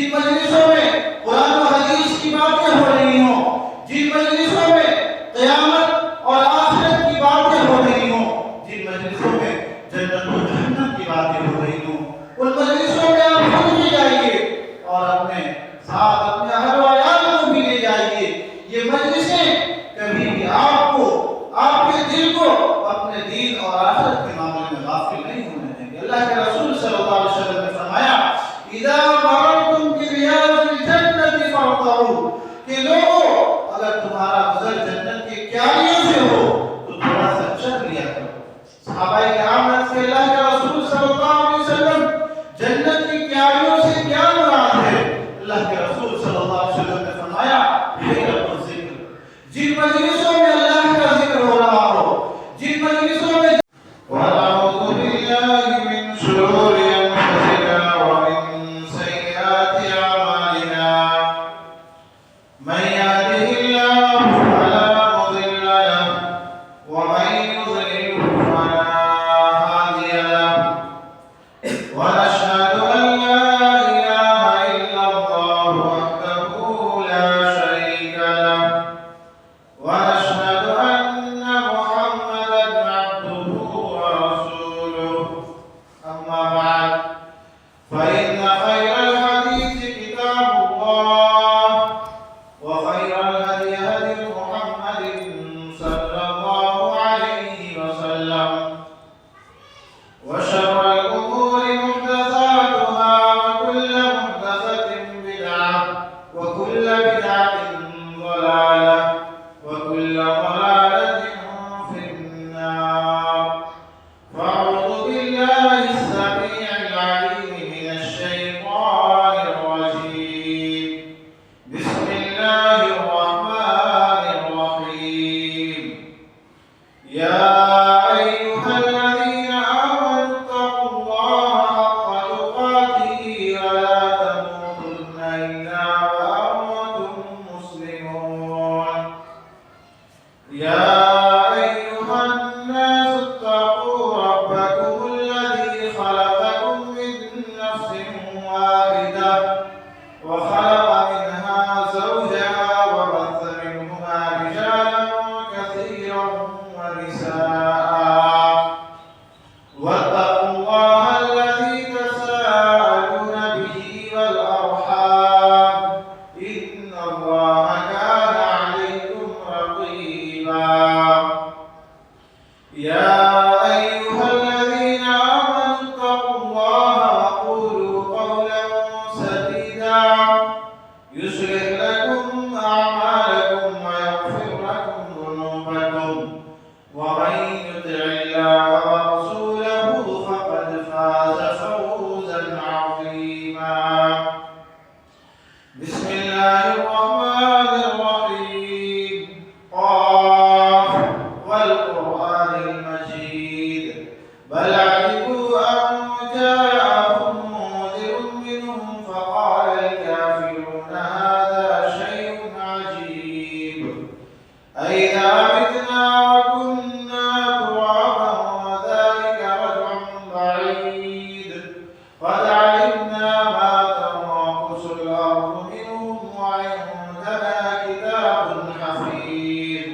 جن مجلسوں میں قرآن و حدیث کی باتیں ہو رہی ہوں، جن مجلسوں میں قیامت اور آخرت کی باتیں ہو رہی ہوں، جن مجلسوں میں جنت و جہنم کی باتیں ہو رہی ہوں، ان مجلسوں میں آپ خود بھی جائیے اور اپنے ساتھ اپنے اہل و عیال کو بھی لے جائیے۔ یہ مجلسیں کبھی بھی آپ کو، آپ کے دل کو اپنے دین اور آخرت کے معاملے میں غافل نہیں ہونے دیں گے۔ اللہ کے رسول صلی اللہ علیہ وسلم نے فرمایا اذا مررتم بریاض الجنة فارتعوا، کہ لوگوں اگر تمہارا گزر جنت کے کیاریوں سے ہو تو تھوڑا سا چل لیا کرو۔ صحابہ کرام نے کہ اللہ کے رسول صلی اللہ علیہ وسلم جنت کی کیاریوں سے کیا مراد ہے؟ اللہ کے رسول صلی اللہ علیہ وسلم نے فرمایا حلق الذکر، جن مجلسوں میں اللہ کا ذکر ہو رہا ہو، جن مجلسوں میں وَنَعُوذُ بِاللَّهِ مِن شُرُورِ أَنفُسِنَا وَمِن سَيِّئَاتِ أَعْمَالِنَا مَن يَهْدِهِ اللَّهُ فَلَا مُضِلَّ لَهُ وَمَن يُضْلِلْهُ فَلَا هَادِيَ لَهُ وَنَشْهَدُ أَن لَّا إِلَٰهَ إِلَّا اللَّهُ وَحْدَهُ لَا شَرِيكَ لَهُ وَنَشْهَدُ أَنَّ مُحَمَّدًا عَبْدُهُ وَرَسُولُهُ أَمَّا بَعْدُ فَإِنَّ خَيْرَ الْحَدِيثِ كِتَابُ اللَّهِ وَخَيْرَ الْهَدْيِ هَدْيُ مُحَمَّدٍ صَلَّى اللَّهُ عَلَيْهِ وَسَلَّمَ وَشَرَّ الْأُمُورِ مُحْدَثَاتُهَا وَكُلُّ مُحْدَثَةٍ بِدْعَةٌ وَكُلُّ بِدْعَةٍ ضَلَالَةٌ وَكُلُّ ضَلَالَةٍ فِي النَّارِ۔ فَأَعُوذُ بِاللَّهِ السَّمِيعِ الْعَلِيمِ مِنَ الشَّيْطَانِ الرَّجِيمِ بِسْمِ اللَّهِ الرَّحْمَنِ الرَّحِيمِ يَا أَيُّهَا الَّذِينَ آمَنُوا اتَّقُوا اللَّهَ حَقَّ تُقَاتِهِ وَلَا تَمُوتُنَّ إِلَّا وَأَنتُم مُّسْلِمُونَ۔ يَا أَيُّهَا النَّاسُ اتَّقُوا رَبَّكُمُ الَّذِي خَلَقَكُم مِّن نَّفْسٍ وَاحِدَةٍ وَخَلَقَ مِنْهَا زَوْجَهَا وَبَثَّ مِنْهُمَا رِجَالًا كَثِيرًا وَنِسَاءً، وَاتَّقُوا اللَّهَ الَّذِي تَسَاءَلُونَ بِهِ وَالْأَرْحَامَ إِنَّ اللَّهَ كَانَ عَلَيْكُمْ رَقِيبًا۔ يَا أَيُّهَا الَّذِينَ آمَنُوا اتَّقُوا اللَّهَ وَقُولُوا قَوْلًا سَدِيدًا يُصْلِحْ لَكُمْ أَعْمَالَكُمْ وَيَغْفِرْ لَكُمْ ذُنُوبَكُمْ وَمَن يُطِعِ اللَّهَ وَرَسُولَهُ فَقَدْ فَازَ فَوْزًا عَظِيمًا۔ بسم الله الرحمن الرحيم قاف والقرآن المجيد بل عجبوا أن جاءهم منذر منهم فقال الكافرون هذا شيء عجيب أإذا متنا وكنا ترابا وذلك رجع بعيد قد علمنا ما تنقص الأرض منهم وعندنا كتاب حفيظ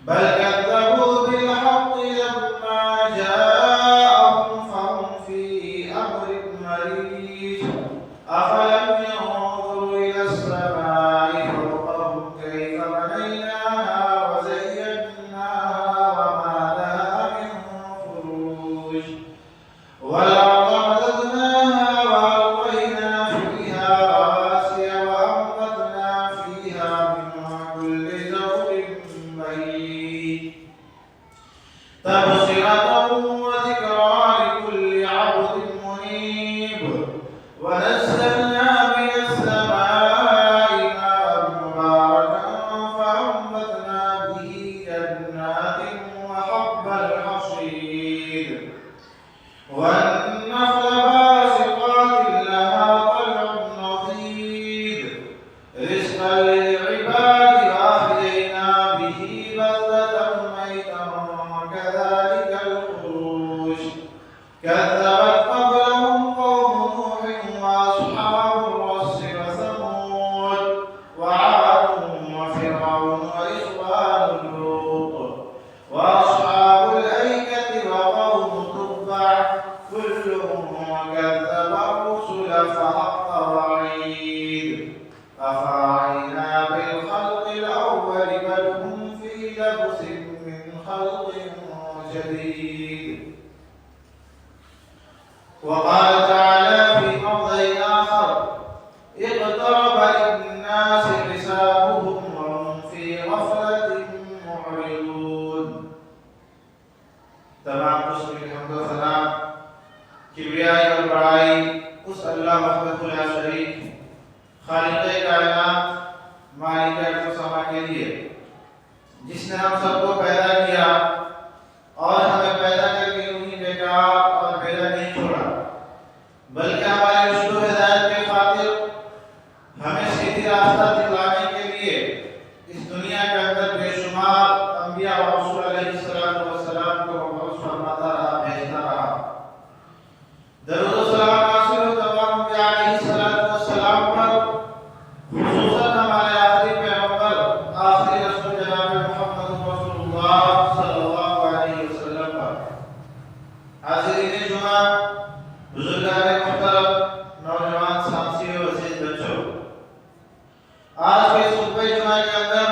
بل كذبوا بالحق لما جاءهم فهم في أمر مريج أفلم ينظروا إلى السماء فوقهم كيف بنيناها وزيناها وما لها من فروج والأرض مددناها وألقينا فيها رواسي وأنبتنا فيها من كل زوج بهيج تبصرة وذكرى لكل عبد منيب ونزلنا خالق کائنات مالک ارض و سما کے لیے، جس نے ہم سب کو پیدا کیا اور ہمیں پیدا کر کے یوں ہی بیکار اور بھیڑا نہیں چھوڑا، بلکہ ہماری رشد و ہدایت کے خاطر ہمیں سیدھی راستہ دکھلانے کے لیے اس دنیا کے اندر بے شمار انبیاء اور رسول علیہ السلام کو مبعوث فرماتا رہا، بھیجتا رہا۔ درود و سلام ناصر و تمام انبیاء علیہ السلام پر، خصوصاً ہمارے آخری پیغمبر آخری رسول جناب محمد رسول اللہ صلی اللہ علیہ وسلم پر۔ حاضرین جمعہ، بزرگان محترم، نوجوان سامسی و عزیز بچوں، آج کے خطبہ جمعہ کے اندر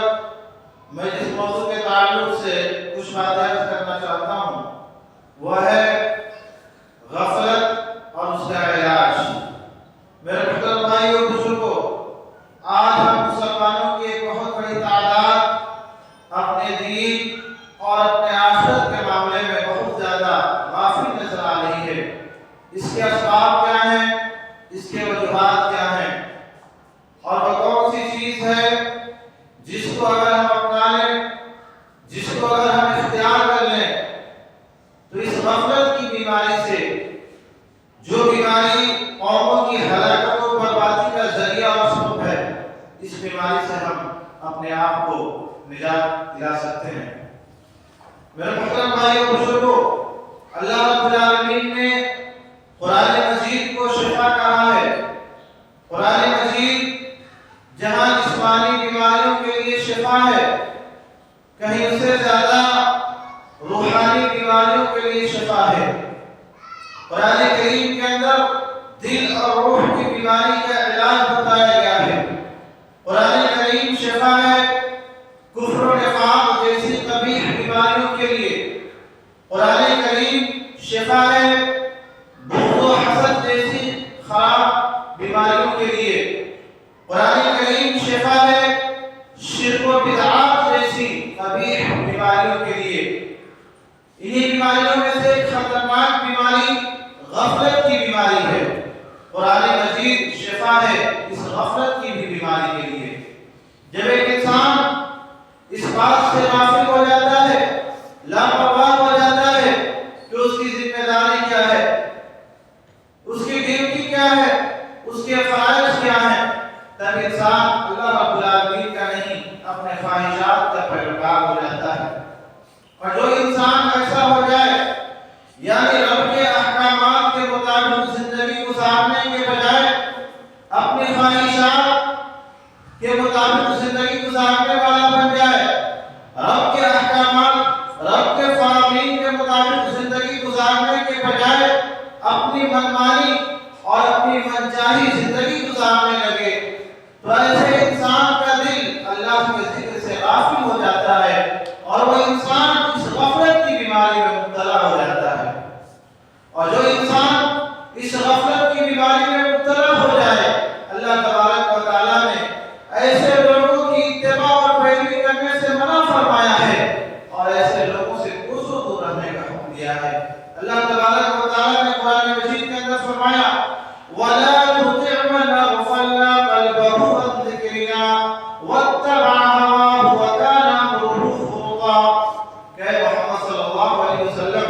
میں جس موضوع کے تعلق سے کچھ باتیں عرض کرنا چاہتا ہوں وہ ہے غفلت اور اس کا علاج۔ میرے محترم بھائیو اور بزرگوں، آج ہم مسلمانوں کی ایک بہت بڑی تعداد اپنے دین اور اپنے آخرت کے معاملے میں بہت زیادہ غافل نظر آ رہی ہے۔ اس کے اسباب کیا ہیں، اس کے وجوہات کیا ہیں، اور وہ کون سی چیز ہے جس کو اگر ہم اپنا لیں، جس کو اگر ہم اختیار کر لیں تو اس غفلت کی بیماری سے، جو بیماری قوموں کی ہلاکت و بربادی کا ذریعہ اور سبب ہے، اس بیماری سے ہم اپنے آپ کو نجات دلا سکتے ہیں۔ میرے محترم بھائیو اور بزرگوں، اللہ رب العالمین نے قرآن مجید کو شفا کہا ہے۔ قرآن مجید جہاں جسمانی بیماریوں کے لیے شفا ہے، کہیں اس سے زیادہ روحانی بیماریوں کے لیے شفا ہے۔ قرآن کریم کے اندر دل اور روح کی بیماری کا علاج بتایا گیا ہے۔ قرآن کریم شفا ہے کفر و نفاق جیسی قبیح بیماریوں کے لیے۔ قرآن کریم شفا ہے بغض و حسد جیسی خراب بیماریوں کے لیے۔ قرآن کریم شفا ہے شرک و بدعات جیسی قبیح بیماریوں کے لیے۔ انہی بیماریوں میں سے ایک خطرناک بیماری غفلت کی بیماری ہے۔ قرآن مجید شفا ہے اس غفلت کی بھی بیماری کے لیے۔ جب ایک انسان اس بات سے غافل ہو جاتا ہے، لاپرواہ ہو جاتا ہے کہ اس کی ذمہ داری کیا ہے، اس کی ڈیوٹی کیا ہے، اس کے فرائض کیا ہیں، تب انسان اللہ رب العالمین کا نہیں اپنے خواہشات کا پیروکار ہو جاتا ہے۔ اور جو انسان ایسا ہو جائے، یعنی رب کے احکامات کے مطابق زندگی گزارنے کے بجائے اپنی خواہشات کے مطابق زندگی گزارنے والا بن جائے، رب کے احکامات، رب کے فرامین کے مطابق زندگی گزارنے کے بجائے اپنی منمانی اور اپنی منچاہی زندگی گزارنے لگے، تو ایسے انسان کا دل اللہ کے ذکر سے غافل ہو جاتا ہے اور وہ انسان اس غفلت کی بیماری میں مبتلا ہو جاتا ہے۔ اور جو انسان اس غفلت کی بیماری میں مبتلا ہو جائے، اللہ تبارک و تعالیٰ نے ایسے لوگوں کی اتباع اور پیروی کرنے سے منع فرمایا ہے اور ایسے لوگوں سے کوسوں دور رہنے کا حکم دیا ہے۔ اللہ تبارک و تعالیٰ نے قرآن مجید کے اندر فرمایا وَلَا تُطِعْ مَنْ أَغْفَلْنَا قَلْبَهُ عَنْ ذِكْرِنَا وَاتَّبَعَ هَوَاهُ وَكَانَ أَمْرُهُ فُرُطًا۔ کہ محمد صلی اللہ علیہ وسلم،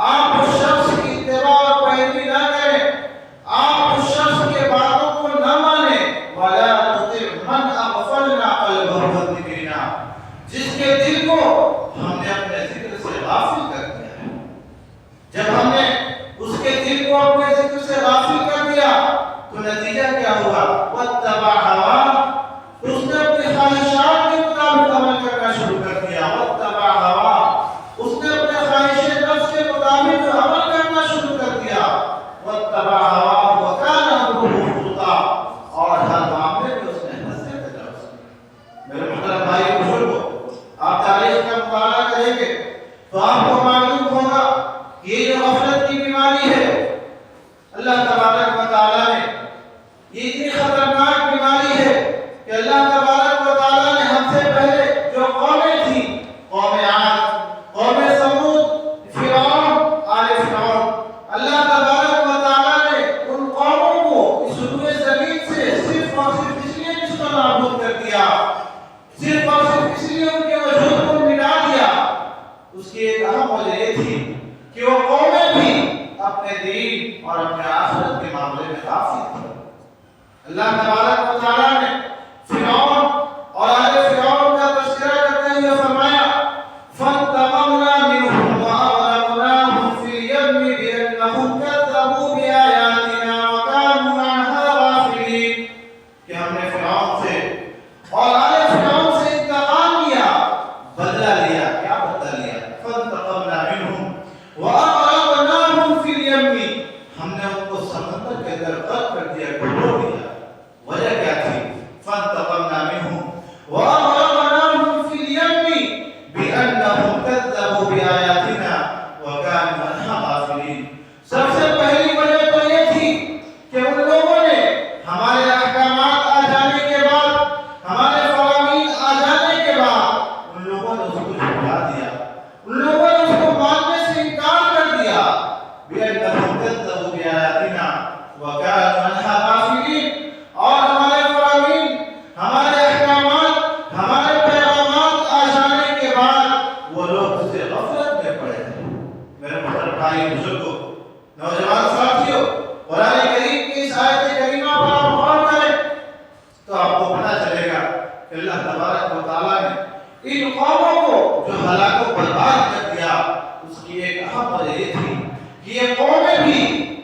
آپ اس شخص کی اتباع اور پیروی نہ کریں، آپ اس شخص کے باتوں کو نہ مانیں، وَلَا تُطِعْ مَنْ أَغْفَلْنَا قَلْبَهُ عَنْ ذِكْرِنَا، جس کے دل کو ہم نے اپنے ذکر سے غافل کر دیا ہے۔ جب ہم نے اس کے دل کو اپنے ذکر سے غافل کر دیا تو نتیجہ کیا ہوا؟ وَاتَّبَعَ هَوَاهُ، اس نے اپنی خواہشات کے مطابق عمل کرنا شروع کر دیا۔ وَاتَّبَعَ هَوَاهُ، اس نے اپنے خواہش نفس کے مطابق عمل کرنا شروع کر دیا۔ وَاتَّبَعَ هَوَاهُ وَكَانَ أَمْرُهُ فُرُطًا، اور ہر معاملے میں اس نے حد سے تجاوز کیا۔ میرے محترم بھائی اور بزرگوں، آپ تاریخ کا مطالعہ کریں گے تو آپ کو معلوم ہوگا کہ یہ جو غفلت کی بیماری ہے، اللہ تبارک و تعالیٰ نے یہ اتنی خطرناک بیماری اللہ تبارک و تعالیٰ نے فرعون اور آل فرعون کا تذکرہ کرتے ہوئے فرمایا فانتقمنا منهم وأغرقناهم في اليم بأنهم كذبوا بآياتنا وكانوا عنها غافلين کہ ہم نے فرعون سے اور آل فرعون سے انتقام لیا، بدلہ لیا۔ کیا بدلہ لیا؟ فانتقمنا منهم وأغرقناهم في اليم، ہم نے ان کو سمندر کے اندر غرق کر دیا، ڈبو دیا۔ وجہ کیا تھی؟ فانتقمنا منهم وأغرقناهم في اليم بأنهم كذبوا بآياتنا وكانوا عنها غافلين۔ سب سے پہلی وجہ تو یہ تھی کہ ان لوگوں نے ہمارے احکامات آ جانے کے بعد، ہمارے فرامین آ جانے کے بعد ان لوگوں نے اس کو جھٹلا دیا، ان لوگوں نے اس کو ماننے سے انکار کر دیا۔ بأنهم كذبوا بآياتنا وكانوا عنها غافلين، اور ہمارے فرامین، ہمارے احکامات، ہمارے پیغامات آ جانے کے بعد وہ لوگ اس سے غفلت میں پڑے تھے۔ میرے محترم بھائی بزرگوں، نوجوان ساتھیوں، قرآن کریم کی اس آیت کریمہ پر آپ غور کریں تو آپ کو پتہ چلے گا کہ اللہ تبارک و تعالیٰ نے ان قوموں کو جو ہلاک و برباد کر دیا، اس کی ایک اہم وجہ یہ تھی کہ یہ قومیں بھی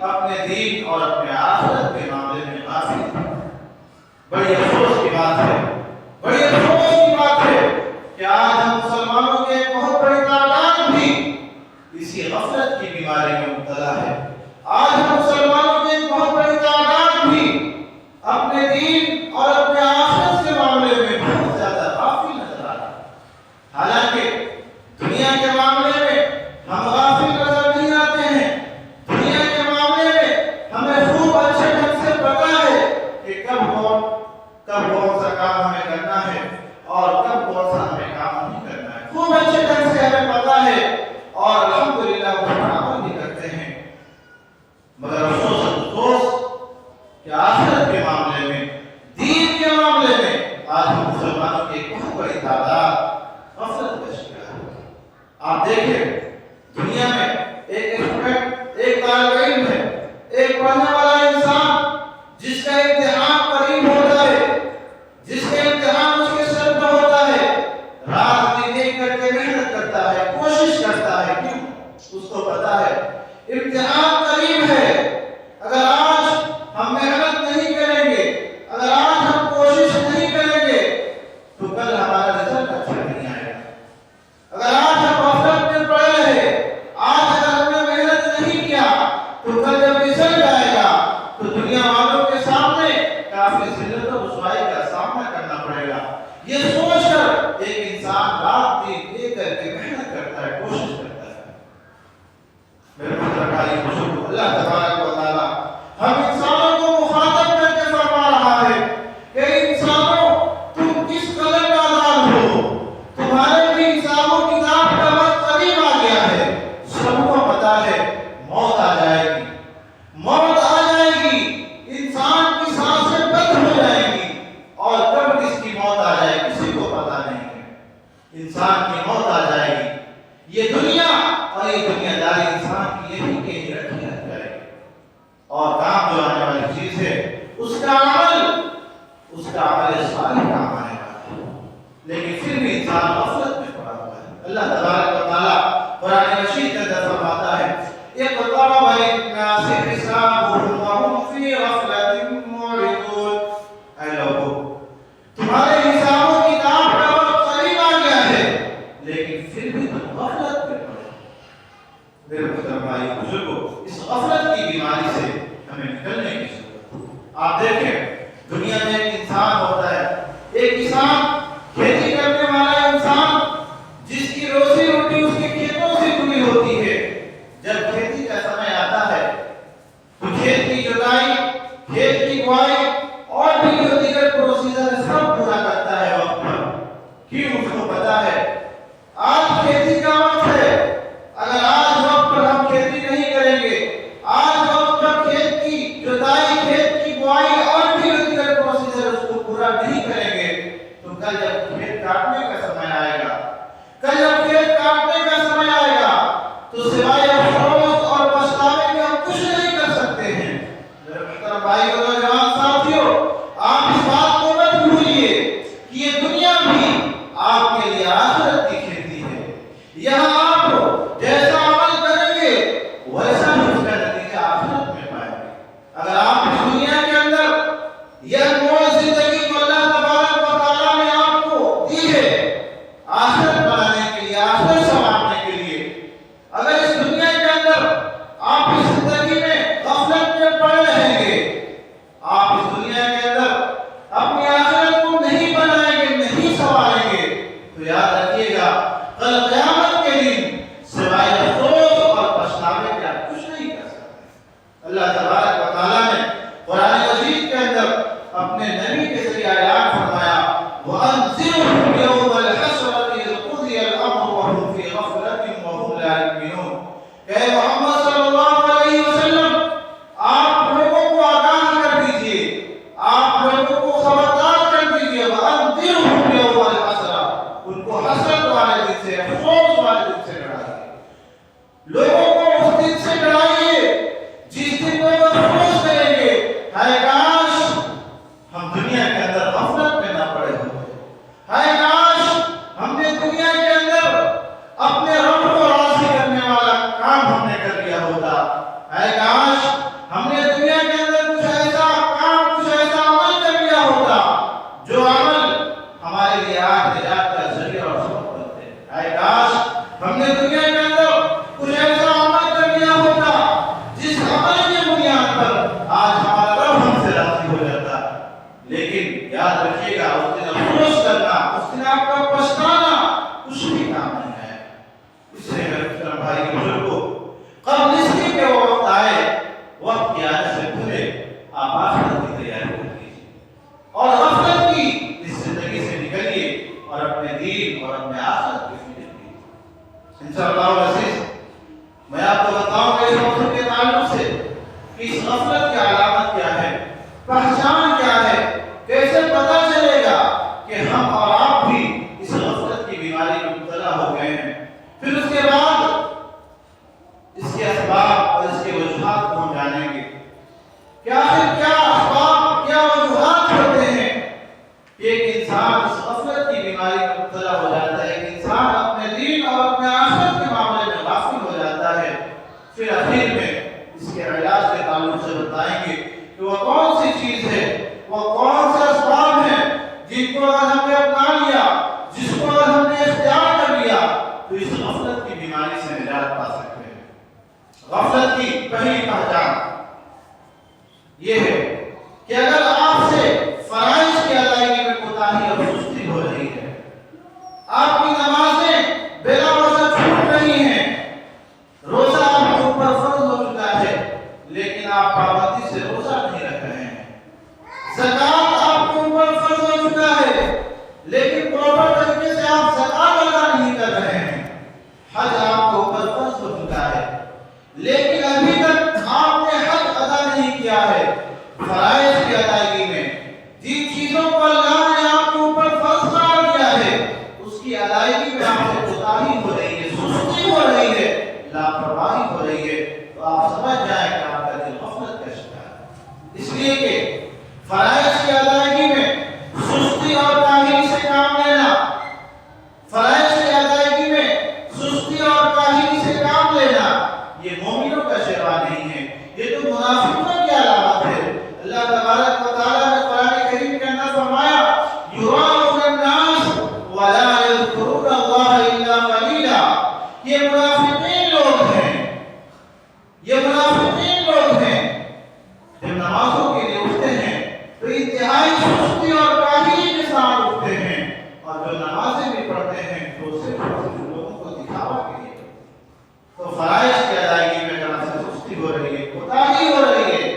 اپنے دین اور اپنے آخرت کے معاملے میں غافل تھیں۔ بڑی افسوس کی بات ہے، بڑی افسوس کی بات ہے کہ آج ہم مسلمانوں کے ایک بہت بڑی تعداد بھی اسی غفلت کی بیماری میں مبتلا ہے۔ آج ہم مسلمانوں کی ایک بہت بڑی تعداد بھی اپنے دین اور اپنے آخرت کے معاملے میں بہت زیادہ غافل نظر آ رہے ہیں۔ حالانکہ دنیا کے معاملے میں ہم غافل نظر نہیں آتے ہیں، دنیا کے معاملے میں ہمیں خوب اچھے ڈھنگ سے پتہ ہے کہ کب کون سا کام ہمیں کرنا ہے اور کب کون سا ہمیں کام نہیں کرنا ہے، خوب اچھے ڈھنگ سے ہمیں پتہ ہے اور الحمدللہ اس پر عمل بھی کرتے ہیں۔ مگر افسوس کہ آخرت کے معاملے میں، دین کے معاملے میں آج ہم مسلمانوں کی ایک بہت بڑی تعداد غفلت کا شکار ہے۔ آپ دیکھیں دنیا میں ایک اسٹوڈنٹ، ایک طالب علم ہے، ایک پڑھنے والا انسان جس کا امتحان قریب ہوتا ہے، جس کا امتحان اس کے سر پہ ہوتا ہے، رات دن ایک کر کے محنت کرتا ہے، کوشش کرتا ہے۔ کیوں؟ اس کو پتا ہے امتحان قریب ہے، اگر آج ہم محنت نہیں کریں گے، اگر آج ہم کوشش نہیں کریں گے تو کل ہمارا رزلٹ اچھا نہیں آئے گا۔ اگر آج ہم غفلت میں پڑے رہے، آج اگر ہم نے محنت نہیں کیا تو کل جب رزلٹ آئے گا تو دنیا والوں کے سامنے کافی ذلت و رسوائی کا سامنا کرنا پڑے گا۔ یہ سوچ کر ایک انسان رات دن ایک کر کے محنت کرتا ہے، کوشش کرتا ہے۔ میرے محترم بھائی بزرگوں، اللہ تبارک و تعالیٰ ہم انسانوں کو مخاطب کر کے فرما رہا ہے کہ انسانوں تم کس قدر نادان ہو، تمہارے بھی حساب و کتاب کا وقت قریب آ گیا ہے۔ سب کو پتا ہے موت آ جائے گی، موت آ جائے گی، انسان کی سانسیں بند ہو جائیں گی، اور کب کس کی موت آ جائے کسی کو پتا نہیں ہے۔ انسان کی موت آ جائے گی، یہ دنیا اور یہ دنیا داری انسان کی یہی کہیں رکھی رہ جائے گی، اور کام جو آنے والی چیز ہے اس کا عمل صالح کام آنے والا ہے، لیکن پھر بھی انسان غفلت میں پڑا ہوا ہے۔ اللہ تبارک و تعالیٰ قرآن مجید کے اندر فرماتا ہے اقترب للناس حسابهم وهم في غفلة معرضون۔ اے لوگوں، تمہارے حساب و کتاب کا وقت قریب آ گیا ہے، لیکن پھر بھی تم غفلت میں پڑے۔ میرے محترم بھائی بزرگوں، اس غفلت کی بیماری سے ہمیں نکلنے کی ضرورت ہے۔ آپ دیکھیں دنیا میں ایک انسان ہوتا ہے، ایک کسان، کھیتی کرنے والا انسان جس کی روزی روٹی اس کے کھیتوں سے جڑی ہوتی ہے۔ جب کھیتی کا سمے آتا ہے تو کھیت کی جوتائی، کھیت کی بوائی اور بھی جو دیگر پروسیجر سب پورا کرتا ہے وقت پر۔ کیوں؟ اس کو پتا ہے آج کھیتی کا وقت ہے، اگر آج وقت پر ہم کھیتی نہیں کریں گے، آج وقت پر کھیت کی جوتائی، کھیت کی بوائی اور بھی جو دیگر پروسیجر اس کو پورا نہیں کریں گے تو کل جب کھیت کاٹنے کا سمے آئے گا، کل جب کھیت کاٹنے کا سمے آئے گا تو سوائے افسوس اور پچھتاوے کے ہم کچھ نہیں کر سکتے ہیں۔ میرے محترم بھائی اور نوجوان ساتھیوں، لیکن یاد رکھیے گا اس دن افسوس کرنا، اس دن آپ کا پچھتانا کچھ بھی کام نہیں ہے۔ اس لیے میرے محترم بھائی بزرگوں، قبل اس کے کہ وہ وقت آئے، وقت کی آنے سے پہلے آپ آخرت کی تیاری کر لیجیے اور غفلت کی اس زندگی سے نکلیے اور اپنے دین اور اپنے آخرت کی فکر کیجیے۔ انشاءاللہ العزیز میں آپ کو بتاؤں گا اس موضوع کے تعلق سے کہ اس غفلت کی علامت کیا ہے، پہچان کیا ہے، کیسے پتہ چلے گا کہ ہم اور آپ بھی اس غفلت کی بیماری میں مبتلا ہو گئے ہیں۔ پھر اس کے بعد اس کے اسباب اور اس کے وجوہات کو ہم جانیں گے کہ آخر کیا اسباب کیا وجوہات ہوتے ہیں کہ ایک انسان اس غفلت کی بیماری میں مبتلا ہو جاتا ہے، ایک انسان اپنے دین اور اپنے آخرت کے معاملے میں غافل ہو جاتا ہے۔ پھر آخر میں اس کے علاج کے تعلق سے بتائیں گے کہ وہ کون سی چیز ہے، وہ کون سے اسباب ہیں جن کو اگر ہم نے اپنا لیا، جس کو اگر ہم نے اختیار کر لیا تو اس غفلت کی بیماری سے نجات پا سکتے ہیں۔ غفلت کی پہلی پہچان یہ ہے کہ اگر آپ سے فرائض کی ادائیگی میں کوتاہی اور سستی ہو رہی ہے، آپ کی نمازیں بلا وجہ چھوٹ رہی ہیں، روزہ آپ کے اوپر فرض ہو چکا ہے لیکن آپ پابندی سے روزہ نہیں رکھ رہے ہیں، زکوٰۃ آپ کے اوپر فرض ہو چکا ہے لیکن پراپر طریقے سے آپ زکوٰۃ ادا نہیں کر رہے ہیں، حج آپ کے اوپر فرض ہو چکا ہے لیکن ابھی تک آپ نے حج ادا نہیں کیا ہے۔ فرائض کی ادائیگی میں جن چیزوں کو اللہ نے آپ کے اوپر فرض قرار دیا ہے اس کی ادائیگی میں آپ سے کوتاہی ہو رہی ہے، سستی ہو رہی ہے، لاپرواہی ہو رہی ہے، تو آپ سمجھ جائیں کہ آپ کا دل غفلت کا شکار ہے۔ اس لیے کہ فرائض کی ادائیگی میں سستی اور کاہلی سے کام لینا، فرائض کی ادائیگی میں سستی اور کاہلی سے کام لینا یہ مومنوں کا شیوا نہیں ہے، یہ تو منافقوں کی علامت ہے۔ اللہ تبارک و تعالیٰ نے قرآن کریم کے اندر فرمایا یراؤن الناس ولا یذکرون اللہ الا قلیلا، یہ منافقین لوگ ہیں، یہ منافقین لوگ ہیں جب نمازوں کے لیے اٹھتے ہیں تو انتہائی سستی اور کاہلی کے ساتھ اٹھتے ہیں، اور جو نمازیں بھی پڑھتے ہیں تو صرف لوگوں کو دکھاوا کے لیے۔ تو فرائض کی ادائیگی میں اگر سے سستی ہو رہی ہے، کوتاہی ہو رہی ہے،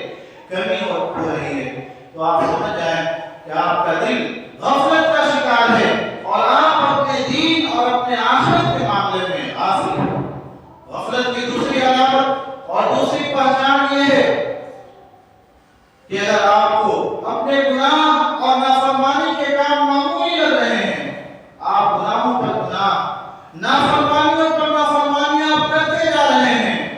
کمی ہو رہی ہے تو آپ سمجھ جائیں کہ آپ کا دل غفلت کا شکار ہے اور آپ اپنے دین اور اپنے آخرت کے معاملے میں غافل ہیں۔ غفلت کی دوسری علامت اور دوسری پہچان یہ ہے کہ اگر آپ کو اپنے گناہ اور نافرمانی کے کام معمولی لگ رہے ہیں، آپ گناہوں پر گناہ، نافرمانیوں پر نافرمانیاں آپ کرتے جا رہے ہیں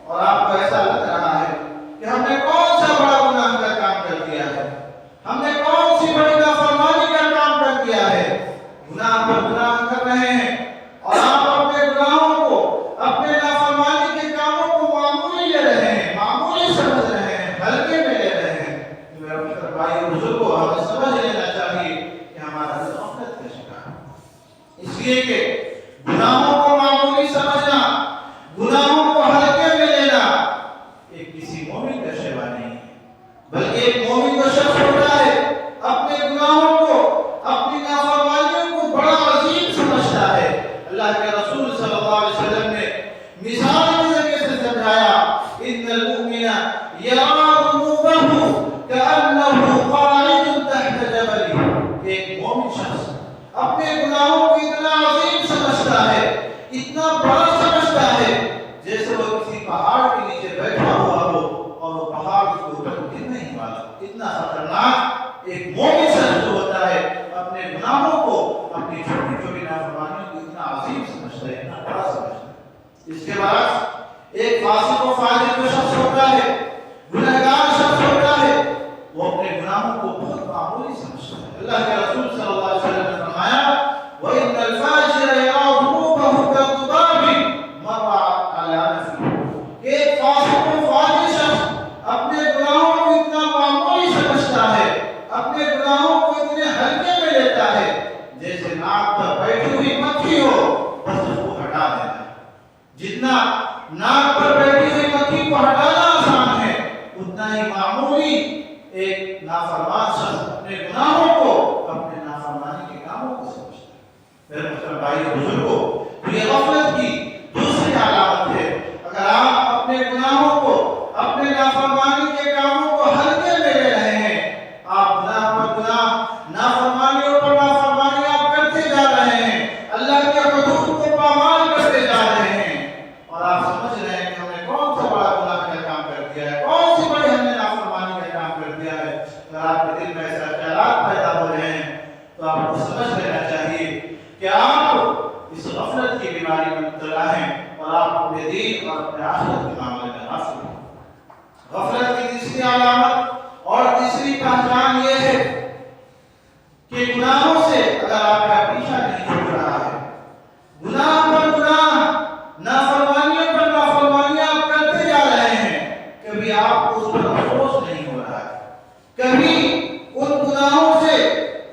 اور آپ کو ایسا لگ رہا ہے کہ ہم نے کون سا بڑا گناہ کا کام کر دیا ہے، ہم نے کون سی بڑی نافرمانی کا کام کر دیا ہے، گناہ پر گناہ کر رہے ہیں اور آپ اپنے گناہوں کو، اپنے نافرمانی کے کاموں کو معمولی لے رہے ہیں، معمولی سمجھ رہے ہیں، ہلکے میں لے رہے ہیں۔ میرے محترم بھائی اور بزرگوں، ہمیں سمجھ لینا چاہیے کہ ہمارا دل غفلت کا شکار ہے، اس لیے کہ گناہوں کو معمولی سمجھنا، گناہوں کو ہلکے میں لینا ایک کسی مومن کا شیوا نہیں ہے، بلکہ ایک مومن کا شخص ہوتا ہے اپنے گناہوں کو، اپنی نافرمانیوں کو بڑا عظیم سمجھتا ہے۔ اللہ کے رسول صلی اللہ علیہ وسلم نے مثال کے ذریعے سے سمجھایا ان المؤمن یرا ذنوبہ کأنہ قاعد تحت جبل، ایک مومن شخص اپنے گناہوں کو اتنا عظیم سمجھتا ہے، اتنا بڑا سمجھتا ہے جیسے وہ کسی پہاڑ کے نیچے بیٹھا ہوا ہو اور وہ پہاڑ اس کے اوپر گر نہیں والا۔ اتنا خطرناک ایک مومن شخص جو ہوتا ہے اپنے گناہوں کو، اپنی چھوٹی چھوٹی نافرمانیوں کو اتنا عظیم سمجھتا ہے، اتنا بڑا سمجھتا ہے۔ اس کے بعد ایک فاسق و فاجر جو شخص ہوتا ہے، گنہگار شخص ہوتا ہے، وہ اپنے گناہوں کو بہت معمولی سمجھتا ہے۔ اللہ کے رسول صلی اللہ علیہ وسلم نے فرمایا وَإِنَّ الْفَاجِرَ يَرَى ذُنُوبَهُ كَالذُّبَابِ مَرَّ عَلَى أَنْفِهِ، ایک فاسق و فاجر شخص اپنے گناہوں کو اتنا معمولی سمجھتا ہے، اپنے گناہوں کو اتنے ہلکے میں لیتا ہے جیسے ناک پر بیٹھی ہوئی مکھی ہو، بس اس کو ہٹا دینا ہے۔ جتنا ناک پر بیٹھی ہوئی مکھی کو ہٹانا آسان ہے، اتنا ہی معمولی ایک نافرمان شخص اپنے گناہوں بھائی بزرگوں، تو یہ غفلت کی دوسری علامت ہے۔ اگر آپ اپنے گناہوں کو، اپنے نافرمانی کے کاموں کو ہلکے میں لے رہے ہیں، آپ گناہ پر گناہ، نافرمانیوں پر نافرمانی آپ کرتے جا رہے ہیں، اللہ کے حدود کو پامال کرتے جا رہے ہیں، اور آپ سمجھ رہے ہیں کہ ہم نے کون سا بڑا گناہ کا کام کر دیا ہے، کون سی بڑی ہم نے نافرمانی کا کام کر دیا ہے، اگر آپ کے دل میں ایسا خیالات پیدا ہو رہے ہیں تو آپ کو سمجھ لینا چاہیے کہ آپ اس غفلت کی بیماری میں مبتلا ہیں اور آپ اپنے دین اور اپنے آخرت کے معاملے میں غافل ہیں۔ غفلت کی تیسری علامت اور تیسری پہچان یہ ہے کہ گناہوں سے اگر آپ کا پیچھا نہیں چھوٹ رہا ہے، گناہ پر گناہ، نافرمانیوں پر نافرمانیاں آپ کرتے جا رہے ہیں، کبھی آپ کو اس پر افسوس نہیں ہو رہا ہے، کبھی ان گناہوں سے،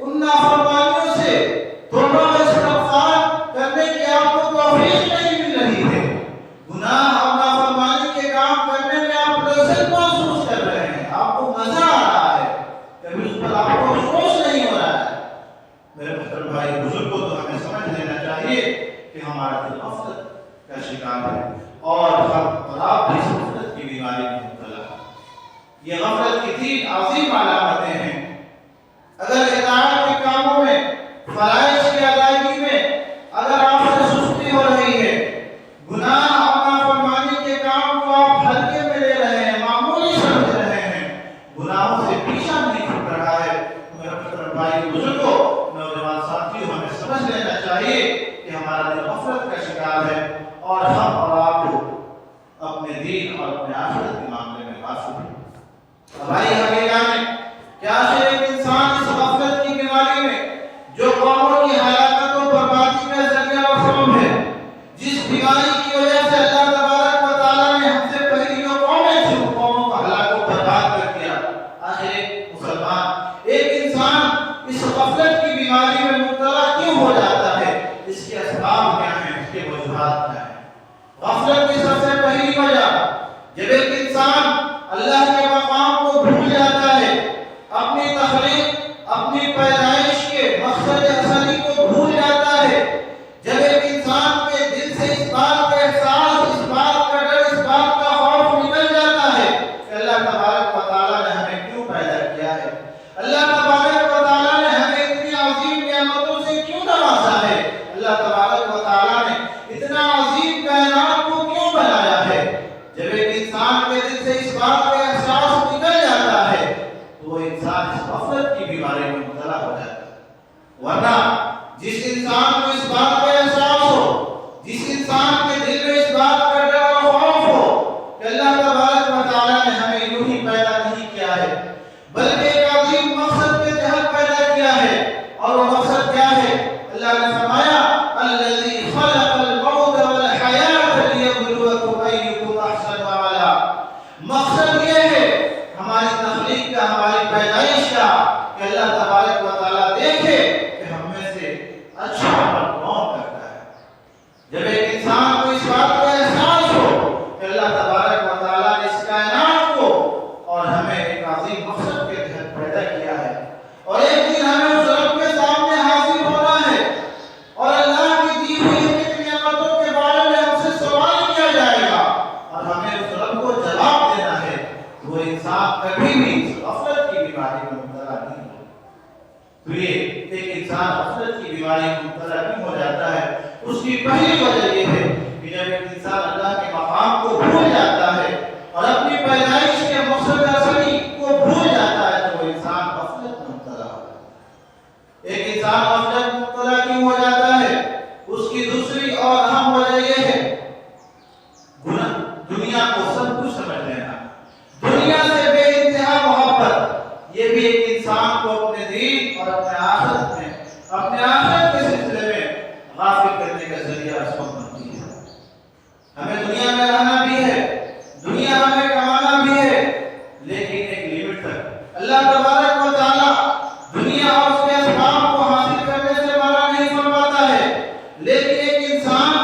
ان نافرمانیوں سے توبہ و استغفار کرنے کی آپ کو توفیق نہیں مل رہی ہے، گناہ اور نافرمانی کے کام کرنے میں آپ لذت محسوس کر رہے ہیں، آپ کو مزہ آ رہا ہے، کبھی اس پر آپ کو افسوس نہیں ہو رہا ہے۔ میرے محترم بھائی بزرگوں، تو ہمیں سمجھ لینا چاہیے کہ ہمارا دل غفلت کا شکار ہے اور ہم آپ بھی اس غفلت کی بیماری میں مبتلا ہیں۔ یہ غفلت کی تین عظیم علامتیں ہیں۔ اگر اطاعت کے کاموں میں، فرائض کی ادائیگی میں اگر آپ سے سستی ہو رہی ہے، گناہ اور نافرمانی کے کام کو آپ ہلکے میں لے رہے ہیں، معمولی سمجھ رہے ہیں، گناہوں سے پیچھا نہیں چھوٹ رہا ہے، تو میرے محترم بھائی بزرگوں، نوجوان ساتھیوں، ہمیں سمجھ لینا چاہیے کہ ہمارا دل غفلت کا شکار ہے اور ہم اور آپ کو اپنے دین اور اپنے آخرت کے معاملے میں غافل ہیں۔ ہماری حقیقت میں کیا ہے ایک انسان اس غفلت کی بیماری میں جو قوموں کی ہلاکت و بربادی کا ذریعہ اور سبب ہے، جس بیماری کی وجہ سے اللہ تبارک و تعالیٰ نے ہم سے پہلی جو قومیں تھیں ان قوموں کو ہلاک و برباد کر دیا، آخر ایک مسلمان، ایک انسان اس غفلت کی بیماری میں مبتلا کیوں ہو جاتا ہے؟ اس کے اسباب کیا ہیں، اس کے وجوہات کیا ہیں؟ غفلت کی سب سے پہلی وجہ، جب ایک انسان اللہ کے مقام کو بھول جاتا ہے، اپنی تخلیق، اپنی پیدائش کے مقصد اصلی کو بھول جاتا ہے، جب ایک انسان کے دل سے اس بات کا احساس، اس بات کا ڈر، اس بات کا خوف نکل جاتا ہے کہ اللہ تبارک و تعالیٰ نے ہمیں کیوں پیدا کیا ہے، اللہ تبارک و تعالیٰ نے ہمیں اتنی عظیم نعمتوں سے کیوں نوازا ہے، اللہ تبارک و تعالیٰ نے اتنا عظیم کائنات کو کیوں بنایا ہے، جب ایک انسان کے دل سے اس بات کا احساس نکل جاتا ہے تو وہ انسان اس غفلت کی بیماری میں مبتلا ہو جاتا ہے۔ ورنہ جس انسان کو اس بات کا احساس ہو، جس انسان کے دل میں اس بات کا ڈر اور خوف ہو کہ اللہ تبارک و تعالیٰ نے ہمیں یوں ہی پیدا نہیں کیا ہے بلکہ ایک عظیم مقصد کے تحت پیدا کیا ہے، اور وہ مقصد کیا ہے؟ اللہ نے فرمایا الذی خلق الموت والحیات لیبلوکم ایکم احسن عملا، مقصد یہ ہے ہماری تخلیق کا، ہماری پیدائش کا، کہ اللہ تبارک و تعالیٰ دیکھے کہ ہم میں سے اچھا عمل کون کرتا ہے۔ جب ایک انسان کو اس بات کا احساس ہو کہ اللہ تبارک و تعالیٰ نے اس کائنات کو اور ہمیں ایک عظیم مقصد کے تحت پیدا کیا ہے، اور ایک دن ہمیں اس رب کے سامنے حاضر ہونا ہے اور اللہ کی دی ہوئی نعمتوں کے بارے میں ہم سے سوال کیا جائے گا اور ہمیں اس رب کو جواب دینا ہے، وہ انسان کبھی بھی اس غفلت کی بیماری میں مبتلا نہیں ہوگا۔ تو یہ ایک انسان غفلت کی بیماری میں مبتلا نہیں ہو جاتا ہے، اس کی پہلی وجہ یہ ہے کہ جب ایک انسان اللہ کے مقام کو بھول جاتا ہے اور اپنی پیدائش کے مقصد اصلی کو بھول جاتا ہے تو وہ انسان غفلت میں مبتلا ہو جاتا ہے۔ ایک انسان غفلت میں مبتلا کیوں ہو جاتا ہے؟ اس کی دوسری اور اہم وجہ یہ ہے دنیا کو سب کچھ سمجھ لینا، دنیا سے بے انتہا محبت، یہ بھی ایک انسان کو اپنے دین اور اپنے آخرت میں، اپنے آخرت کے سلسلے میں غافل کرنے کا ذریعہ اسباب بنتی ہے۔ ہمیں دنیا میں رہنا بھی ہے، دنیا ہمیں کمانا بھی ہے، لیکن ایک لمٹ تک۔ اللہ تبارک و تعالیٰ دنیا اور اس کے اسباب کو حاصل کرنے سے منع نہیں فرماتا ہے، لیکن ایک انسان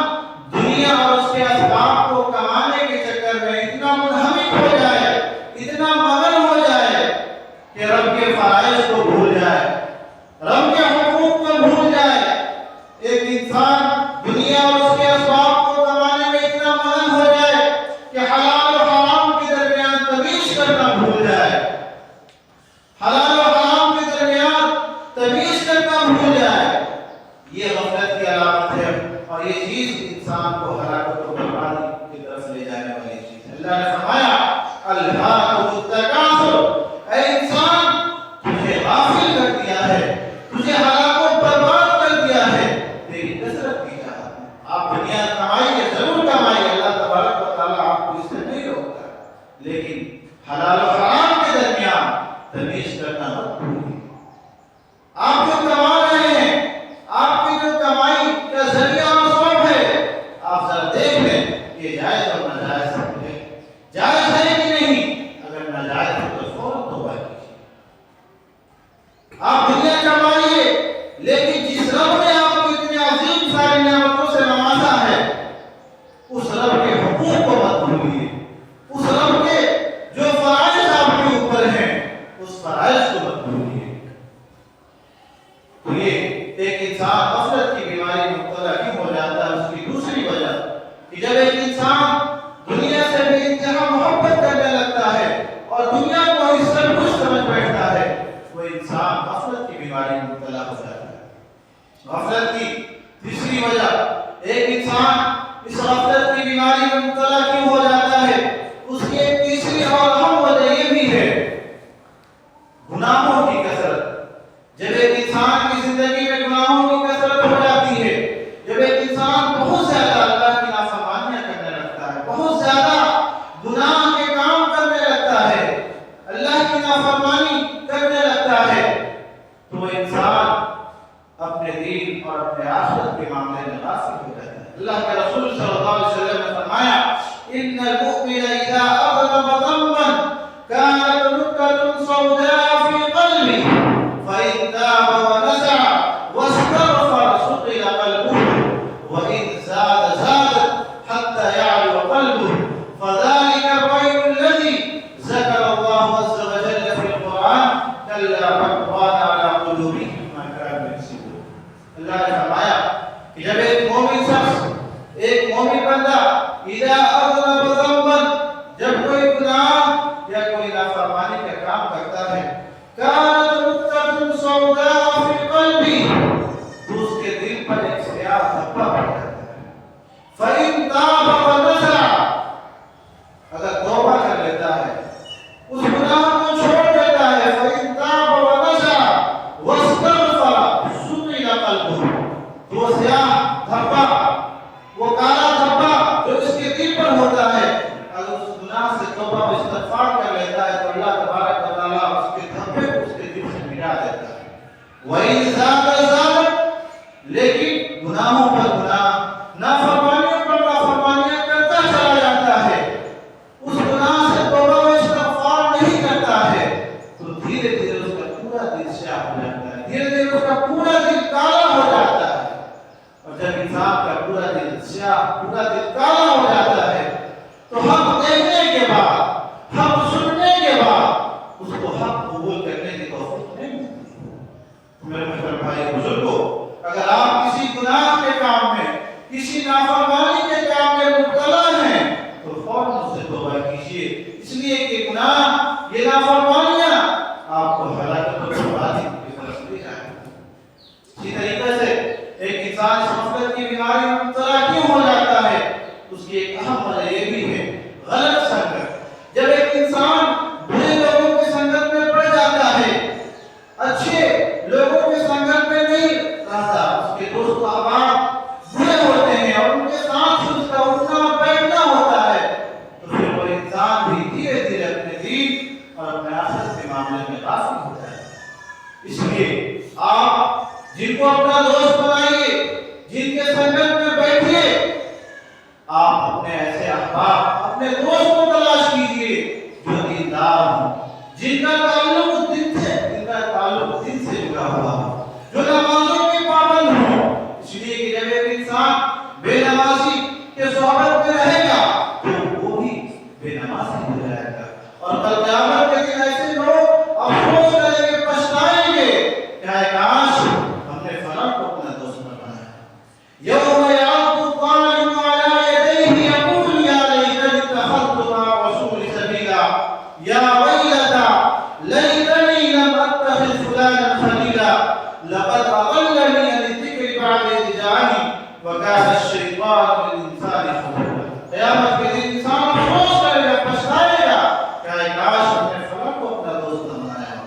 دنیا اور اس کے اسباب کو کمانے کے چکر میں اتنا منہمک ہو جائے، اتنا مگن ہو جائے کہ رب کے فرائض کو بھول جائے، ہے، تجھے ہلاک و برباد کر دیا ہے تیری کثرت کی چاہت میں۔ آپ دنیا کمائیے، ضرور کمائیے، اللہ تبارک و تعالیٰ آپ کو اس سے نہیں روکتا، لیکن حلال و حرام کے درمیان تمیز کرنا مت بھولیے۔ آپ جو کما رہے ہیں، آپ کی جو کمائی کا ذریعہ اور سبب ہے، آپ ذرا دیکھ لیں یہ جائز اور ناجائز ہے، جائز ہے کہ نہیں؟ اگر ناجائز ہے تو فوراً توبہ کیجیے۔ آپ دنیا کمائیے، لیکن جس رب نے آپ کو اتنی عظیم ساری نعمتوں سے نوازا ہے، اس رب کے حقوق کو مت بھولیے، اس رب کے جو فرائض آپ کے اوپر ہیں اس فرائض کو مت بھولیے۔ تو یہ ایک انسان غفلت کی بیماری میں مبتلا کیوں ہو جاتا ہے؟ اس کی دوسری وجہ کہ جب ایک انسان دنیا سے بے انتہا محبت کرنے لگتا ہے اور دنیا کو اس سے خوش سمجھ بیٹھتا ہے، وہ انسان غفلت کی بیماری میں مبتلا ہو جاتا ہے۔ غفلت کی تیسری وجہ، ایک انسان اس غفلت کی بیماری میں مبتلا کیوں ہو جاتا ہے، اس کی ایک تیسری اور اہم وجہ یہ بھی ہے گناہوں کی کثرت۔ جب ایک انسان کی زندگی میں گناہوں کی کثرت ہو جاتی ہے، جب ایک انسان بہت زیادہ اللہ کی نافرمانیاں کرنے لگتا ہے، بہت زیادہ گناہ کے کام کرنے لگتا ہے، اللہ کی نافرمانی کرنے لگتا ہے، تو وہ انسان اپنے دین اور اپنے آخرت کے معاملے میں غافل ہو جاتا ہے۔ اللہ کے رسول صلی اللہ علیہ وسلم نے فرمایا ان المؤمن اذا اذنب ذنبا كانت نكتة سوداء في قلبه فإن تاب ونزع واستغفر سقل قلبه وإن زاد حتى يعلو قلبه فذلك الرجل الذي ذكر الله عز وجل في القرآن كلا بل ران على قلوبهم ما كانوا يكسبون۔ اللہ نے فرمایا کہ جب ایک مومن شخص، ایک مومن بندہ اذا اذنب ذنبا، جب کوئی گناہ یا کوئی نافرمانی کا کام کرتا ہے، كانت نكتة سوداء في قلبه، تو اس کے دل پر ایک سیاہ دھبا پڑ جاتا ہے۔ فإن تاب ونزع، اگر توبہ کر لیتا ہے، اس گناہ کو چھوڑ دیتا ہے، فإن تاب ونزع واستغفر سقل قلبه، تو وہ سیاہ دھبا، وہ کالا دھبا جو اس کے دل پر ہوتا ہے، اگر اس گناہ سے توبہ و استغفار کر لیتا ہے تو اللہ تبارک و تعالیٰ اس کے دھبے کو اس کے دل سے مٹا دیتا ہے۔ وَإِن زَادَ، لیکن گناہوں پر گناہ، نافرمانیوں پر نافرمانیاں کرتا چلا جاتا ہے، اس گناہ سے توبہ و استغفار نہیں کرتا ہے، تو دھیرے دھیرے اس کا پورا دل سیاہ ہو جاتا ہے، دھیرے دھیرے اس کا پورا دل کالا ہو جاتا ہے۔ اور جب انسان کا پورا دل سیاہ، پورا دل کالا ہو جاتا ہے، تو حق دیکھنے کے بعد، حق سننے کے بعد اس کو حق قبول کرنے کی توفیق نہیں ملتی۔ میرے محترم بھائی بزرگوں، اگر آپ کسی گناہ کے کام میں، کسی نافرمانی کے کام میں مبتلا ہیں تو فوراً اس سے توبہ کیجیے، اس لیے کہ گناہ، یہ نافرمانیاں آپ کو ہلاکت اور بربادی کی طرف لے جائیں۔ اسی طریقے سے ایک انسان غفلت کی بیماری میں مبتلا کیوں ہو جاتا ہے، اس کی ایک اہم وجہ یہ بھی ہے غلط سنگت۔ جب ایک انسان برے لوگوں کی سنگت میں پڑ جاتا ہے، اچھے لوگوں کی سنگت میں نہیں رہتا، اس کے دوست و احباب برے ہوتے ہیں اور ان کے ساتھ اس کا اٹھنا بیٹھنا ہوتا ہے، تو پھر وہ انسان بھی دھیرے دھیرے اپنے دین اور اپنے آخرت کے معاملے میں غافل ہوتا ہے۔ اس لیے آپ جن کو اپنا دوست بنائیے، جن کے سنگت میں بیٹھیے، آپ اپنے ایسے احباب، اپنے دوست کو تلاش کیجیے جو دیندار ہوں، جن کا تعلق دین سے جڑا ہوا ہو، جو نمازوں کے پابند ہوں۔ اس لیے کہ جب ایک انسان بے نمازی کے صحبت میں رہے گا تو وہ بھی بے نمازی ہو جائے گا، اور کل قیامت کے دن ایسے لوگ افسوس کریں گے، پچھتائیں گے کہ اے کاش ہم نے فلاں کو اپنا دوست نہ بنایا۔ یوم یعض الظالم علی یدیہ یقول یا لیتنی اتخذت مع الرسول سبیلا یا ویلتى لیتنی لم اتخذ فلانا خلیلا لقد اضلنی عن الذکر بعد اذ جاءنی وکان الشیطان للانسان خذولا۔ قیامت کے دن انسان افسوس کرے گا، پچھتائے گا کہ اے کاش ہم نے فلاں کو اپنا دوست نہ بنایا،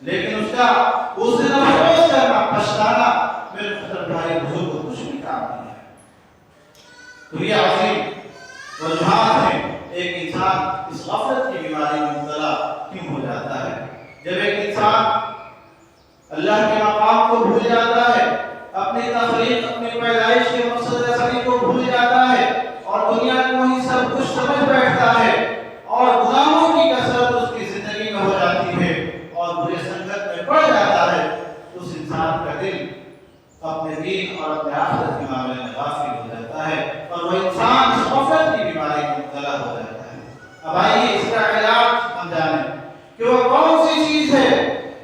لیکن اس نے تمہارے بزرگ کو کچھ بھی کام نہیں ہے۔ تو یہ عظیم وجوہات ہیں ایک انسان اس غفلت کی بیماری میں مبتلا کیوں ہو جاتا ہے۔ جب ایک انسان اللہ کے مقام کو بھول جاتا ہے، اپنی تخلیق، اپنی پیدائش کے مقصد اصلی کو بھول جاتا ہے اور دنیا کو ہی سب کچھ سمجھ بیٹھتا ہے اور گناہوں کی کثرت اس کی زندگی میں ہو جاتی ہے اور برے سنگت میں پڑ جاتا ہے، اس انسان کا دل اپنے دین اور اپنے آخرت کے معاملے میں غافل ہو جاتا ہے اور وہ انسان اس غفلت کی بیماری میں مبتلا ہو جاتا ہے۔ اب آئیے اس کا علاج ہم جانیں کہ وہ کون سی چیز ہے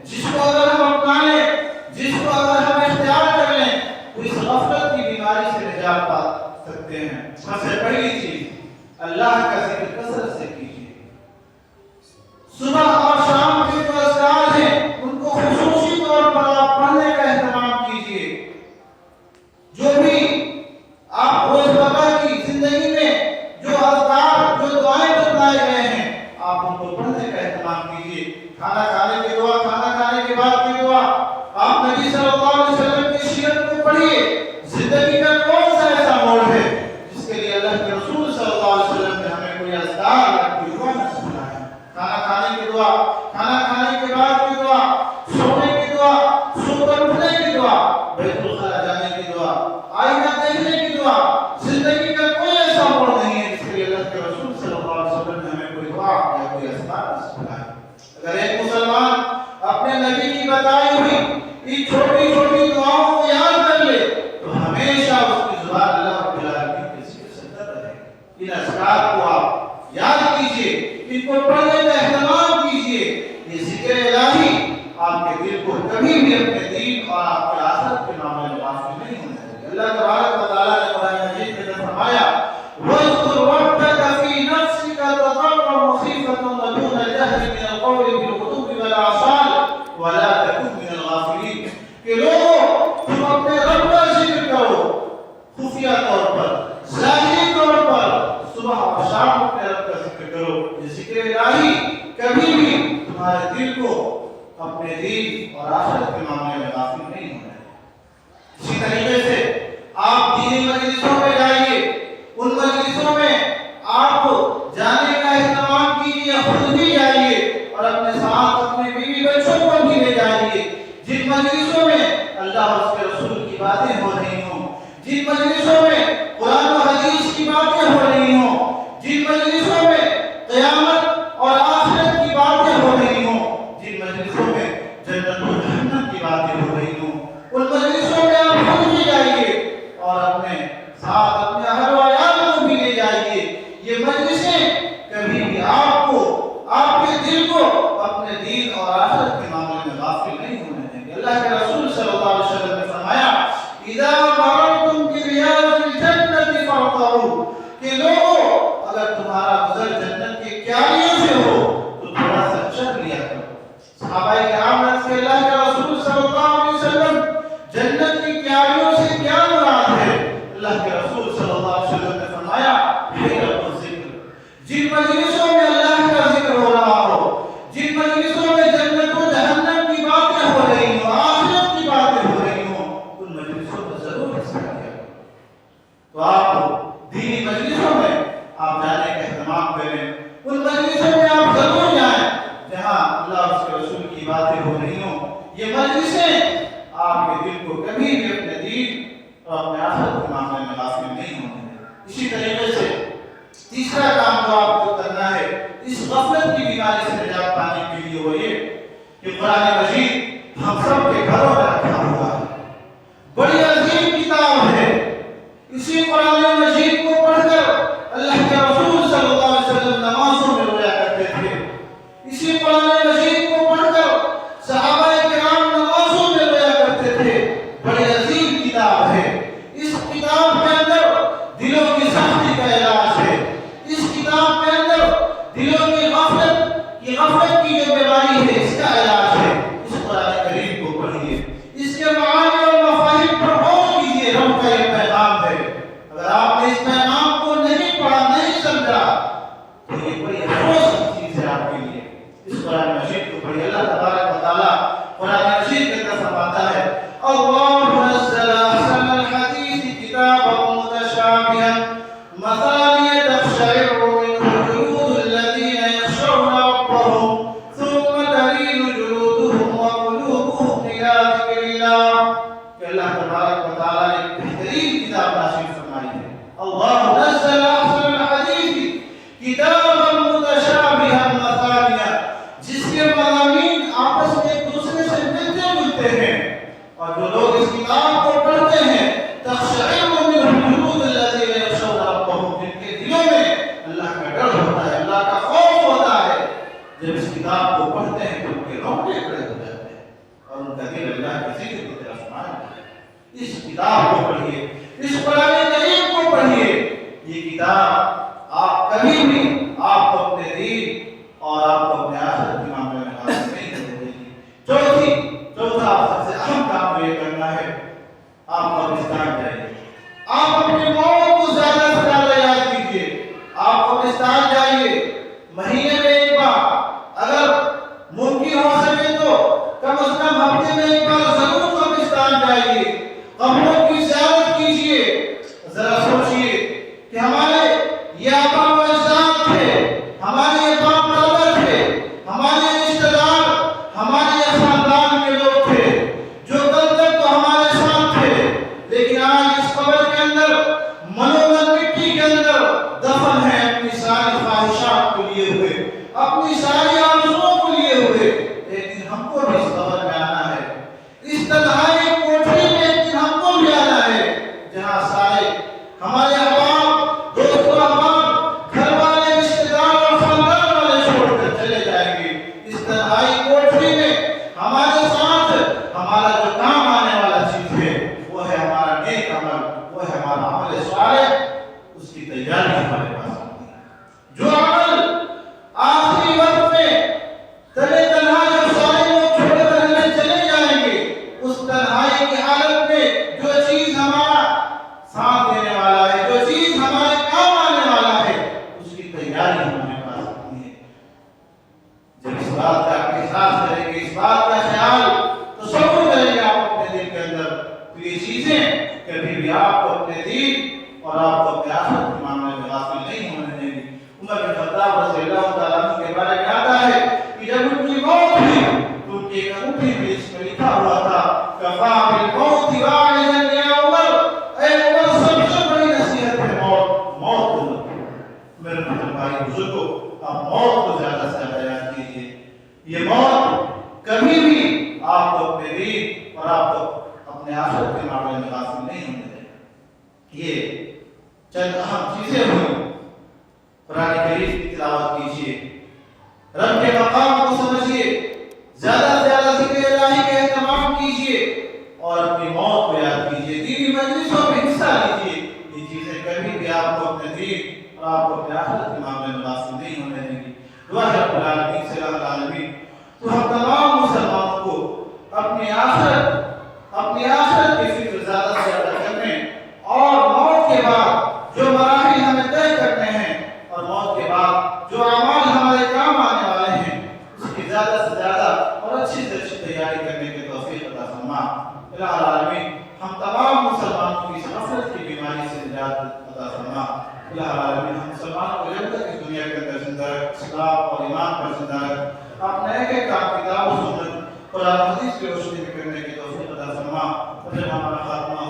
جس کو اگر ہم اپنا لیں، جس کو اگر ہم اختیار کر لیں تو اس غفلت کی بیماری سے نجات پا سکتے ہیں۔ سب سے پہلی چیز اللہ کا ذکر کثرت سے کیجیے۔ صبح اور شام کے جو اذکار ہیں ان کو خصوصی طور پر آپ پڑھنے کا اہتمام کیجیے۔ جو بھی آپ روزمرہ کی زندگی میں جو اذکار، جو دعائیں بتائے گئے ہیں، آپ ان کو پڑھنے کا اہتمام کیجیے۔ کھانا کھانے کی دعا، کھانا کھانے کے بعد کی دعا، آپ نبی صلی اللہ علیہ وسلم کی سیرت کو پڑھیے۔ زندگی کا کون سا ایسا موڑ ہے جس کے لیے اللہ کے رسول صلی اللہ علیہ وسلم نے ہمیں کوئی اذکار یا کوئی دعا نہ سکھلایا ہے؟ کھانا کھانے کی دعا، کھانا کھانے کے بعد کی دعا، سونے کی دعا، سو کر اٹھنے کی دعا، بیت الخلا جانے کی دعا، آئینہ دیکھنے کی دعا۔ زندگی کا کوئی ایسا موڑ نہیں ہے جس کے لیے اللہ کے رسول صلی اللہ علیہ وسلم نے ہمیں کوئی دعا یا کوئی اذکار نہ سکھلایا۔ اگر ایک مسلمان اپنے نبی کی بتائی ہوئی ان چھوٹی چھوٹی دعاؤں کو یاد کر لے تو ہمیشہ اس کی زبان اللہ رب العالمین کے ذکر سے تر رہے گی۔ ان اذکار کو آپ یاد کیجئے، ان کو پڑھنے کا اہتمام کیجئے۔ یہ ذکر الہی آپ کے دل کو کبھی بھی اپنے دین اور آپ کے آخرت کے معاملے میں غافل نہیں ہونے دے گا۔ اللہ تبارک و تعالیٰ نے قرآن مجید میں فرمایا وَاذْكُرْ رَبَّكَ فِي نَفْسِكَ تَضَرُّعًا وَخِيفَةً وَدُونَ الْجَهْرِ مِنَ الْقَوْلِ بِالْغُدُوِّ وَالْآصَالِ وَلَا تَكُن مِنَ الْغَافِلِينَ کہ لوگوں تم اپنے رب کا ذکر کرو خفیہ طور پر، ظاہری طور پر، صبح اور شام اپنے رب کا ذکر کرو۔ یہ ذکر الہی کبھی بھی تمہارے دل کو اپنے دین اور آخرت کے معاملے میں غافل نہیں ہونے دے۔ اسی طریقے سے آپ دینی مجلسوں میں جائیے، ان مجلسوں میں آپ جانے کا اہتمام کیجیے، خود بھی جائیے اور اپنے ساتھ اپنے بیوی بچوں کو بھی لے جائیے۔ جن مجلسوں میں اللہ اور اس کے رسول کی باتیں ہو رہی ہوں، جن مجلسوں میں قرآن و حدیث کی باتیں ہو رہی ہوں، جن مجلسوں میں قیامت اور آخرت کی باتیں ہو رہی ہوں، جن مجلسوں میں جنت و جہنم کی باتیں ہو رہی ہوں، ان مجلسوں میں آپ خود بھی جائیے اور اپنے ساتھ اپنے اہل و عیال کو بھی لے جائیے۔ یہ مجلسیں کبھی بھی آپ کو، آپ کے دل کو اپنے دین اور آخرت کے معاملے میں غافل نہیں ہونے دیں گے۔ اللہ کے رسول صلی اللہ علیہ وسلم نے فرمایا اذا مررتم بریاض الجنة فارتعوا کہ لوگوں اگر تمہارا گزر جنت کے کیاریوں سے ہو تو تھوڑا سا چل لیا کرو۔ صحابہ کرام نے کہ اللہ کے رسول صلی اللہ علیہ وسلم جنت کی کیاریوں سے کیا مراد ہے؟ اللہ کے رسول صلی اللہ علیہ وسلم نے فرمایا حلق الذکر، جن مجلسوں میں اللہ کا ذکر ہو رہا ہو، جن مجلسوں میں جنت و جہنم کی باتیں ہو رہی ہوں، آخرت کی باتیں ہو رہی ہوں، ان مجلسوں میں ضرور حصہ لیا کرو۔ تو آپ دینی مجلسوں میں آپ جانے کا اہتمام کریں، ان مجلسوں میں آپ ضرور جائیں جہاں اللہ اور اس کے رسول کی باتیں ہو رہی ہوں۔ یہ مجلسیں آپ کے دل کو کبھی بھی اپنے دین اور اپنے آخرت کے معاملے میں غافل نہیں ہونے دیں۔ اسی طریقے سے تیسرا کام جو آپ کو کرنا ہے اس غفلت کی بیماری سے نجات پانے کے لیے وہ یہ کہ قرآن مجید ہم سب کے گھروں میں رکھا ہوا ہے، بڑی عظیم کتاب ہے۔ اسی قرآن مجید کو پڑھ کر اللہ کے رسول صلی اللہ علیہ وسلم نمازوں میں رویا کرتے تھے۔ اسی قرآن مجید کو پڑھ کر صحابہ کرام نمازوں میں رویا کرتے تھے۔ بڑی عظیم کتاب ہے۔ اس کتاب کے اندر دلوں کی سختی کا علاج ہے۔ اس کتاب کے اندر دلوں کی غفلت کی جو بیماری ہے اس کا علاج ہے۔ اس قرآن کریم کو پڑھیے، اس کے معانی اور مفاہیم پر غور کیجیے۔ رب کا یہ پیغام ہے، اگر آپ نے اس پیغام کو نہیں پڑھا، نہیں سمجھا تو یہ بڑی افسوس کی چیز ہے آپ کے لیے۔ اس قرآن مجید کو پڑھیے۔ اللہ تبارک و تعالیٰ قرآن مجید کے اندر فرماتا ہے اللہ نزل احسن اللہ کہ اللہ تبارک و تعالیٰ نے ایک بہترین کتاب نازل فرمائی ہے. اللہ نزل احسن الحدیث کتابا متشابہا مثانیہ، جس کے مضامین آپس میں ایک دوسرے سے ملتے جلتے ہیں، اور جو لوگ اس کتاب کو پڑھتے ہیں تخشعر منہ جلود الذین یخشون ربہم، جن کے دلوں میں اللہ کا ڈر ہوتا ہے، اللہ کا خوف ہوتا ہے، جب اس کتاب کو پڑھتے ہیں تو ان کے رونگٹے کھڑے ہو جاتے ہیں اور ان کا دل اللہ کے ذکر کی طرف مائل ہے. اس کتاب کو پڑھیے، اس قرآن کریم کو پڑھیے. یہ کتاب آپ کبھی بھی آپ کو اپنے دین اور آپ کو اپنے آخرت کے معاملے میں حاصل نہیں کرنے دے گی. چوتھا سب سے اہم کام یہ کرنا ہے، آپ قبرستان جائیے. آپ اپنی موت کو زیادہ سے زیادہ یاد کیجیے. آپ قبرستان جائیے مہینے میں ایک بار، اگر ممکن ہو سکے تو کم از کم ہفتے میں ایک بار ضرور قبرستان جائیے. قبروں کی زیارت کیجیے. ذرا سوچیے کہ ہمارے یہ آبا و اجداد تھے، ہمارے یہ باپ دادا تھے، ہمارے رشتہ دار، ہمارے خاندان کے لوگ تھے جو کل تک تو ہمارے ساتھ تھے، لیکن آج اس قبر کے اندر منومن مٹی کے اندر دفن ہیں اپنی ساری خواہشات کو لیے ہوئے، اپنی ساری آرزوؤں کو لیے ہوئے. ایک دن ہم کو بھی اس قبر میں آنا ہے. اس تنہائی کوٹھری میں ایک دن ہم کو بھی آنا ہے جہاں سارے ہمارے احباب، دوست و احباب، گھر والے، رشتہ دار اور خاندان والے چھوڑ کر چلے جائیں گے. اس تنہائی کوٹھری میں ہمارے ساتھ ہمارا جو کام آنے والا چیز ہے وہ ہے ہمارا نیک عمل، وہ ہے ہمارا عمل صالح. اس کی تیاری ہمارے پاس ہوتی ہے. جو عمل آخری وقت میں تلے تنہا جب سارے لوگ چھوڑ کر ہمیں چلے جائیں گے، اس تنہائی کی حالت میں جو چیز ہمارا ساتھ دینے والا ہے، جو چیز ہمارے کام آنے والا ہے، اس کی تیاری ہمارے پاس ہوتی ہے. جب اس بات کا احساس کریں گے، اس بات کا خیال تصور کریں گے آپ اپنے دل کے اندر، تو یہ چیزیں کبھی بھی آپ کو اپنے دین اور آپ کو اپنے آخرت کے معاملے میں غافل نہیں ہونے دیں گی. عمر بن خطاب رضی اللہ تعالیٰ عنہ کے بارے میں آتا ہے کہ جب ان کی موت ہوئی تو ان کی ایک انگوٹھی میں اس میں لکھا ہوا تھا کفا بالموت واعظا یا عمر، اے عمر سب سے بڑی نصیحت ہے موت. موت کو مت میرے بھائی بزرگوں، آپ موت کو زیادہ سے زیادہ یاد کیجیے. یہ موت کبھی بھی آپ کو اپنے دین اور آپ کو اپنے آخرت کے معاملے میں غافل نہیں ہونے دیں. یہ چند اہم چیزیں ہوئی. قرآن کریم کی تلاوت کیجیے، رب کے مقام کو سمجھیے، زیادہ سے زیادہ ذکر الہی کا اہتمام کیجیے اور اپنی موت کو یاد کیجیے. دینی مجلسوں میں حصہ لیجیے. یہ چیزیں کبھی بھی آپ کو اپنے دین اور آپ کو اپنے آخرت کے معاملے میں غافل نہیں ہونے دیں گی. دعا ہے رب العالمین سے رب العالمین تو ہم تمام مسلمانوں کو اپنی آخرت کی فکر زیادہ سے زیادہ کرنے اور موت کے بعد جو مراحل ہمیں طے کرنے ہیں اور موت کے بعد جو اعمال ہمارے کام آنے والے ہیں اس کی زیادہ سے زیادہ اور اچھی سے اچھی تیاری کرنے کی توفیق عطا فرما. الہ العالمین ہم تمام مسلمانوں کی اس غفلت کی بیماری سے نجات عطا فرما. الہ العالمین ہم مسلمانوں کو جنت کی دنیا کے اندر زندہ رکھ، اسلام اور ایمان پر زندہ رکھ. اپنے ایک ایک کتاب و سنت قرآن حدیث کی روشنی میں کرنے کی توفیق عطا فرما. اور جب ہمارا خاتمہ